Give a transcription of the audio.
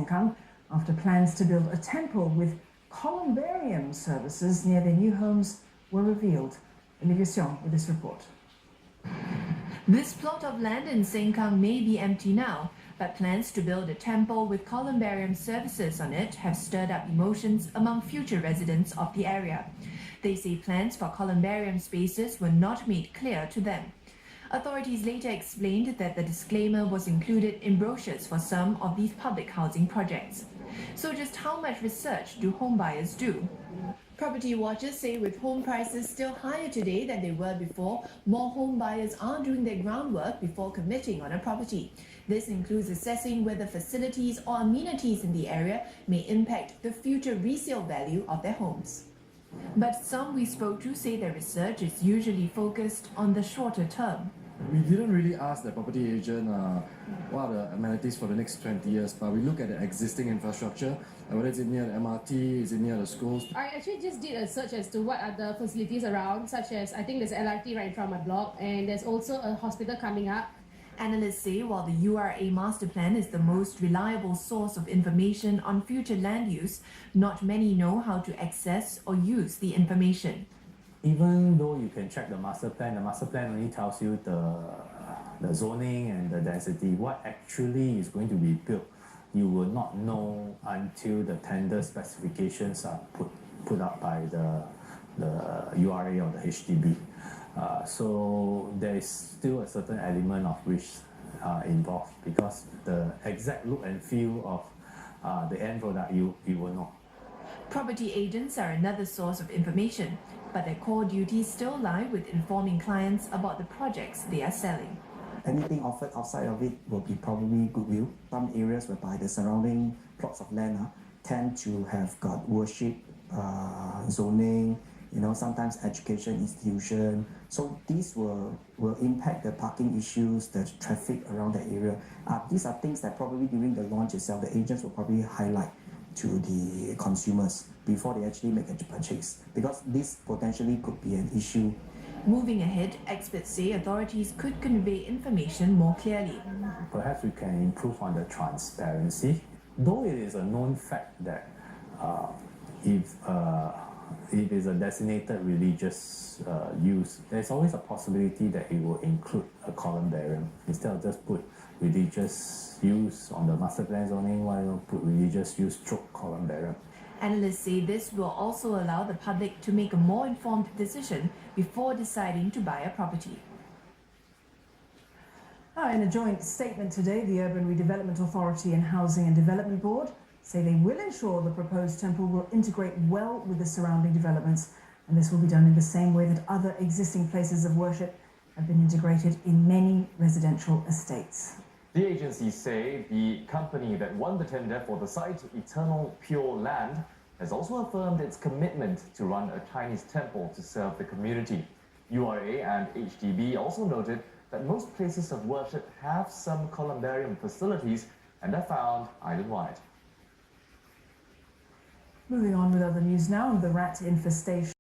Sengkang after plans to build a temple with columbarium services near their new homes were revealed. Olivia Xiong with this report. This plot of land in Sengkang may be empty now, but plans to build a temple with columbarium services on it have stirred up emotions among future residents of the area. They say plans for columbarium spaces were not made clear to them. Authorities later explained that the disclaimer was included in brochures for some of these public housing projects. So just how much research do home buyers do? Property watchers say with home prices still higher today than they were before, more home buyers are doing their groundwork before committing on a property. This includes assessing whether facilities or amenities in the area may impact the future resale value of their homes. But some we spoke to say their research is usually focused on the shorter term. We didn't really ask the property agent what are the amenities for the next 20 years, but we look at the existing infrastructure, whether it's near the MRT, is it near the schools. I actually just did a search as to what are the facilities around, such as I think there's LRT right in front of my block, and there's also a hospital coming up. Analysts say while the URA master plan is the most reliable source of information on future land use, not many know how to access or use the information. Even though you can check the master plan only tells you the zoning and the density. What actually is going to be built, you will not know until the tender specifications are put up by the URA or the HDB. So there is still a certain element of risk involved because the exact look and feel of the end product you will know. Property agents are another source of information, but their core duties still lie with informing clients about the projects they are selling. Anything offered outside of it will be probably goodwill. Some areas whereby the surrounding plots of land tend to have got worship, zoning, sometimes education institution. So these will impact the parking issues, the traffic around the area. These are things that probably during the launch itself, the agents will probably highlight to the consumers before they actually make a purchase, because this potentially could be an issue. Moving ahead, experts say authorities could convey information more clearly. Perhaps we can improve on the transparency, though it is a known fact that if it's a designated religious use, there's always a possibility that it will include a columbarium. Instead of just put religious use on the master plan zoning, why not put religious use stroke columbarium? Analysts say this will also allow the public to make a more informed decision before deciding to buy a property. In a joint statement today, the Urban Redevelopment Authority and Housing and Development Board say they will ensure the proposed temple will integrate well with the surrounding developments, and this will be done in the same way that other existing places of worship have been integrated in many residential estates. The agencies say the company that won the tender for the site, Eternal Pure Land, has also affirmed its commitment to run a Chinese temple to serve the community. URA and HDB also noted that most places of worship have some columbarium facilities and are found island-wide. Moving on with other news now, the rat infestation